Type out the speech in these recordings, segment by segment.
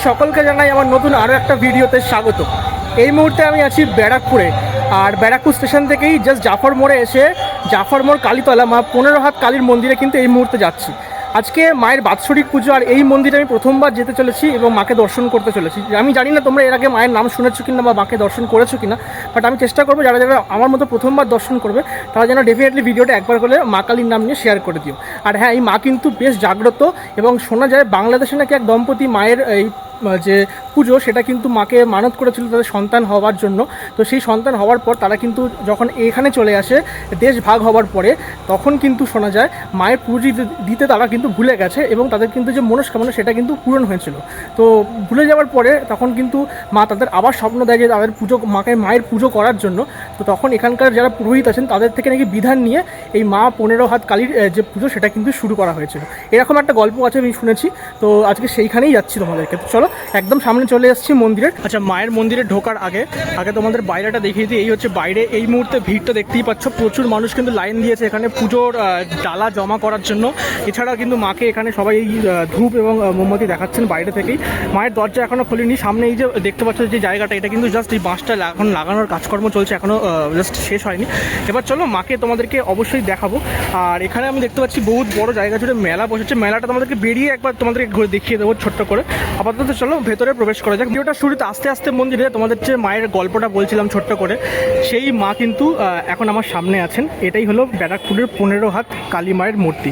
সকলকে জানাই আমার নতুন আরও একটা ভিডিওতে স্বাগত। এই মুহূর্তে আমি আছি ব্যারাকপুরে, আর ব্যারাকপুর স্টেশন থেকেই জাস্ট জাফর মোড়ে এসে জাফর মোড় কালীতলা মা 15 হাত কালীর মন্দিরে কিন্তু এই মুহূর্তে যাচ্ছি। আজকে মায়ের বাৎসরিক পুজো, আর এই মন্দিরে আমি প্রথমবার যেতে চলেছি এবং মাকে দর্শন করতে চলেছি। আমি জানি না তোমরা এর আগে মায়ের নাম শুনেছো কিনা বা মাকে দর্শন করেছো কিনা, বাট আমি চেষ্টা করবো যারা যারা আমার মতো প্রথমবার দর্শন করবে তারা যেন ডেফিনেটলি ভিডিওটা একবার করে মা কালীর নাম নিয়ে শেয়ার করে দিও। আর হ্যাঁ, এই মা কিন্তু বেশ জাগ্রত এবং শোনা যায় বাংলাদেশে নাকি এক দম্পতি মায়ের এই যে পুজো সেটা কিন্তু মাকে মানত করেছিল তাদের সন্তান হওয়ার জন্য। তো সেই সন্তান হওয়ার পর তারা কিন্তু যখন এখানে চলে আসে দেশ ভাগ হওয়ার পরে, তখন কিন্তু শোনা যায় মায়ের পুজো দিতে তারা কিন্তু ভুলে গেছে এবং তাদের কিন্তু যে মনস্কামনা সেটা কিন্তু পূরণ হয়েছিল। তো ভুলে যাওয়ার পরে তখন কিন্তু মা তাদের আবার স্বপ্ন দেয় যে তাদের পুজো মায়ের পুজো করার জন্য। তো তখন এখানকার যারা পুরোহিত আছেন তাদের থেকে নাকি বিধান নিয়ে এই মা 15 হাত কালীর যে পুজো সেটা কিন্তু শুরু করা হয়েছিল। এরকম একটা গল্প আছে, আমি শুনেছি। তো আজকে সেইখানেই যাচ্ছি তোমাদেরকে। তো চলো একদম সামনে চলে এসেছি মন্দিরের। আচ্ছা, মায়ের মন্দিরে ঢোকার আগে তোমাদের বাইরেটা দেখিয়ে দিই। এই হচ্ছে বাইরে, এই মুহূর্তে ভিড়টা দেখতেই পাচ্ছ। প্রচুর মানুষ কিন্তু লাইন দিয়েছে এখানে পুজোর ডালা জমা করার জন্য। এছাড়া কিন্তু মাকে এখানে সবাই এই ধূপ এবং মোমবাতি দেখাচ্ছেন বাইরে থেকেই। মায়ের দরজা এখনও খোলেনি। সামনে এই যে দেখতে পাচ্ছ যে জায়গাটা, এটা কিন্তু জাস্ট এই বাঁশটা এখন লাগানোর কাজকর্ম চলছে, এখনও জাস্ট শেষ হয়নি। এবার চলো মাকে তোমাদেরকে অবশ্যই দেখাবো। আর এখানে আমি দেখতে পাচ্ছি বহুত বড় জায়গা জুড়ে মেলা বসেছে। মেলাটা তোমাদেরকে বেরিয়ে একবার তোমাদেরকে ঘুরে দেখিয়ে দেবো ছোট্ট করে। আপাতত চলো ভেতরে প্রবেশ করা যাক। ভিডিওটা শুরুতে আস্তে আস্তে মন্দিরে তোমাদের যে মায়ের গল্পটা বলছিলাম ছোট্ট করে, সেই মা কিন্তু এখন আমার সামনে আছেন। এটাই হলো ব্যারাকপুরের 15 হাত কালী মায়ের মূর্তি।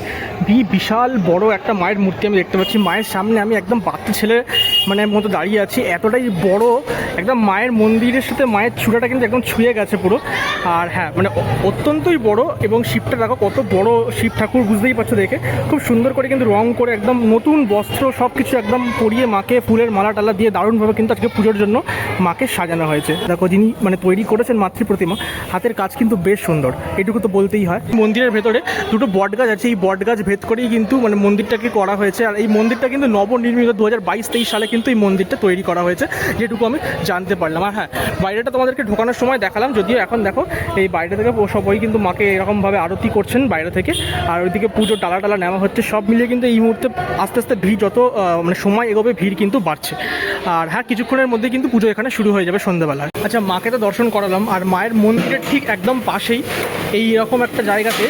বিশাল বড় একটা মায়ের মূর্তি আমি দেখতে পাচ্ছি। মায়ের সামনে আমি একদম বাচ্চা ছেলে মতো দাঁড়িয়ে আছি, এতটাই বড়। একদম মায়ের মন্দিরের সাথে মায়ের চূড়াটা কিন্তু একদম ছুঁয়ে গেছে পুরো। আর হ্যাঁ, অত্যন্তই বড়। এবং শিবটা দেখো কত বড় শিব ঠাকুর, বুঝতেই পারছো দেখে। খুব সুন্দর করে কিন্তু রং করে একদম নতুন বস্ত্র সব কিছু একদম পরিয়ে মাকে ফুলের মালা টালা দিয়ে দারুণভাবে কিন্তু আজকে পুজোর জন্য মাকে সাজানো হয়েছে। দেখো যিনি তৈরি করেছেন মাতৃ প্রতিমা, হাতের কাজ কিন্তু বেশ সুন্দর, এটুকু তো বলতেই হয়। মন্দিরের ভেতরে দুটো বট গাছ আছে, এই বট গাছ ভেদ করেই কিন্তু মন্দিরটাকে করা হয়েছে। আর এই মন্দিরটা কিন্তু নবনির্মিত 2022-23 সালে কিন্তু এই মন্দিরটা তৈরি করা হয়েছে, যেটুকু আমি জানতে পারলাম। আর হ্যাঁ, বাইরেটা তোমাদেরকে ঢোকানোর সময় দেখালাম, যদিও এখন দেখো এই বাইরে থেকে সবাই কিন্তু মাকে এরকমভাবে আরতি করছেন বাইরে থেকে। আর ওইদিকে পুজো টালা নেওয়া হচ্ছে। সব মিলিয়ে কিন্তু এই মুহূর্তে আস্তে আস্তে ভিড় যত সময় এগোবে ভিড় কিন্তু বাড়ছে। আর হ্যাঁ, কিছুক্ষণের মধ্যে কিন্তু পুজো এখানে শুরু হয়ে যাবে সন্ধ্যাবেলায়। আচ্ছা, মাকে তো দর্শন করালাম। আর মায়ের মন্দিরের ঠিক একদম পাশেই এইরকম একটা জায়গাতে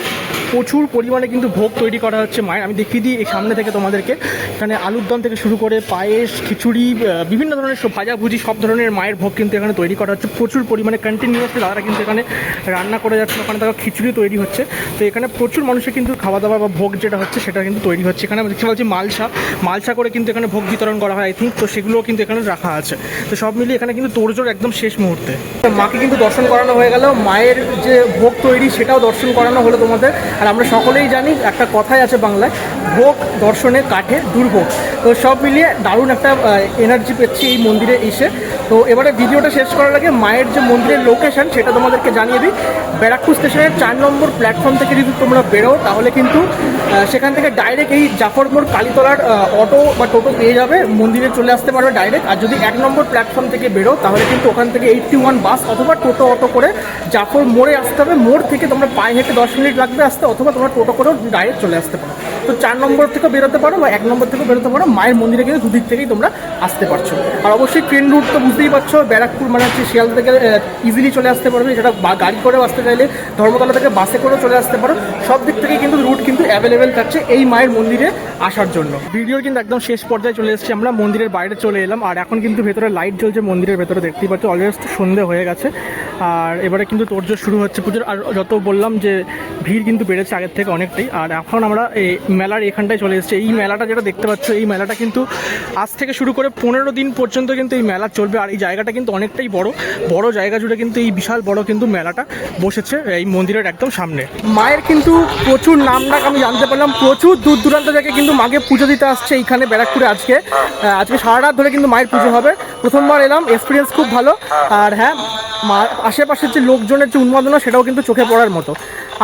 প্রচুর পরিমাণে কিন্তু ভোগ তৈরি করা হচ্ছে মায়ের। আমি দেখিয়ে দিই এই সামনে থেকে তোমাদেরকে। এখানে আলুর দম থেকে শুরু করে পায়েস, খিচুড়ি, বিভিন্ন ধরনের ভাজাভুজি, সব ধরনের মায়ের ভোগ কিন্তু এখানে তৈরি করা হচ্ছে প্রচুর পরিমাণে। কন্টিনিউয়াসলি তারা কিন্তু এখানে রান্না করে যাচ্ছে। ওখানে তারা খিচুড়ি তৈরি হচ্ছে। তো এখানে প্রচুর মানুষের কিন্তু খাওয়া দাওয়া বা ভোগ যেটা হচ্ছে সেটা কিন্তু তৈরি হচ্ছে। এখানে দেখতে পাচ্ছি মালসা করে কিন্তু এখানে ভোগ বিতরণ করা হয়, আই থিঙ্ক। তো সেগুলোও কিন্তু এখানে রাখা আছে। তো সব মিলিয়ে এখানে কিন্তু তোড়জোড় একদম শেষ মুহূর্তে। মাকে কিন্তু দর্শন করানো হয়ে গেল, মায়ের যে ভোগ তৈরি সেটাও দর্শন করানো হলো তোমাদের। আর আমরা সকলেই জানি একটা কথাই আছে বাংলায়, ভোগ দর্শনে কাটে দুর্ভোগ। তো সব মিলিয়ে দারুণ একটা এনার্জি পেয়েছি এই মন্দিরে এসে। তো এবারে ভিডিওটা শেষ করার আগে মায়ের যে মন্দিরের লোকেশন সেটা তোমাদেরকে জানিয়ে দিই। ব্যারাকপুর স্টেশনের 4 নম্বর প্ল্যাটফর্ম থেকে যদি তোমরা বেরো তাহলে কিন্তু সেখান থেকে ডাইরেক্ট এই জাফর মোড় কালীতলার অটো বা টোটো পেয়ে যাবে, মন্দিরে চলে আসতে পারবে ডাইরেক্ট। আর যদি 1 নম্বর প্ল্যাটফর্ম থেকে বেরো তাহলে কিন্তু ওখান থেকে 81 বাস অথবা টোটো অটো করে জাফর মোড়ে আসতে হবে। মোড় থেকে তোমরা পায়ে হেঁটে 10 মিনিট লাগবে আসতে, অথবা তোমরা টোটো করেও ডাইরেক্ট চলে আসতে পারো। তো 4 নম্বর থেকে বেরোতে পারো বা 1 নম্বর থেকে বেরোতে পারো। মায়ের মন্দিরে কিন্তু দুদিক থেকেই তোমরা আসতে পারছো। আর অবশ্যই ট্রেন রুট তো বুঝতেই পারছো, ব্যারাকপুর হচ্ছে শিয়ালদা থেকে ইজিলি চলে আসতে পারবে। যেটা গাড়ি করেও আসতে চাইলে ধর্মতলা থেকে বাসে করেও চলে আসতে পারো। সব দিক থেকেই কিন্তু রুট কিন্তু অ্যাভেলেবেল থাকছে এই মায়ের মন্দিরে আসার জন্য। ভিডিওর কিন্তু একদম শেষ পর্যায়ে চলে এসেছি, আমরা মন্দিরের বাইরে চলে এলাম। আর এখন কিন্তু ভেতরে লাইট জ্বলছে মন্দিরের ভেতরে, দেখতেই পাচ্ছ। অলরেডি সন্ধে হয়ে গেছে। আর এবারে কিন্তু তোড়জোড় শুরু হচ্ছে পুজোর। আর যত বললাম যে ভিড় কিন্তু বেড়েছে আগের থেকে অনেকটাই। আর এখন আমরা এই মেলার এখানটায় চলে এসেছি। এই মেলাটা যেটা দেখতে পাচ্ছ, এই মেলাটা কিন্তু আজ থেকে শুরু করে 15 দিন পর্যন্ত কিন্তু এই মেলা চলবে। আর এই জায়গাটা কিন্তু অনেকটাই বড় জায়গা জুড়ে কিন্তু এই বিশাল বড় কিন্তু মেলাটা বসেছে এই মন্দিরের একদম সামনে। মায়ের কিন্তু প্রচুর নামডাক আমি জানতে পারলাম, প্রচুর দূর দূরান্ত থেকে কিন্তু মাকে পুজো দিতে আসছে এইখানে ব্যারাকপুরে। আজকে সারা রাত ধরে কিন্তু মায়ের পুজো হবে। প্রথমবার এলাম, এক্সপিরিয়েন্স খুব ভালো। আর হ্যাঁ, আশেপাশের যে লোকজনের যে উন্মাদনা সেটাও কিন্তু চোখে পড়ার মতো।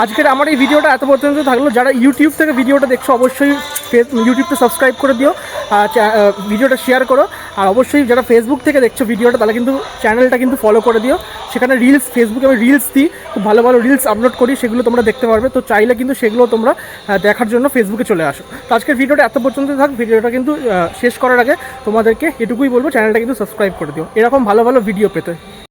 আজকের আমার এই ভিডিওটা এত পর্যন্ত থাকলো। যারা ইউটিউব থেকে ভিডিওটা দেখছো অবশ্যই ইউটিউবটা সাবস্ক্রাইব করে দিও, ভিডিওটা শেয়ার করো। আর অবশ্যই যারা ফেসবুক থেকে দেখছো ভিডিওটা তাহলে কিন্তু চ্যানেলটা কিন্তু ফলো করে দিও। সেখানে রিলস, ফেসবুকে আমি রিলস দিই, খুব ভালো ভালো রিলস আপলোড করি, সেগুলো তোমরা দেখতে পারবে। তো চাইলে কিন্তু সেগুলো তোমরা দেখার জন্য ফেসবুকে চলে আসো। তো আজকের ভিডিওটা এত পর্যন্ত থাক। ভিডিওটা কিন্তু শেষ করার আগে তোমাদেরকে এটুকুই বলবো, চ্যানেলটা কিন্তু সাবস্ক্রাইব করে দিও এরকম ভালো ভালো ভিডিও পেতে।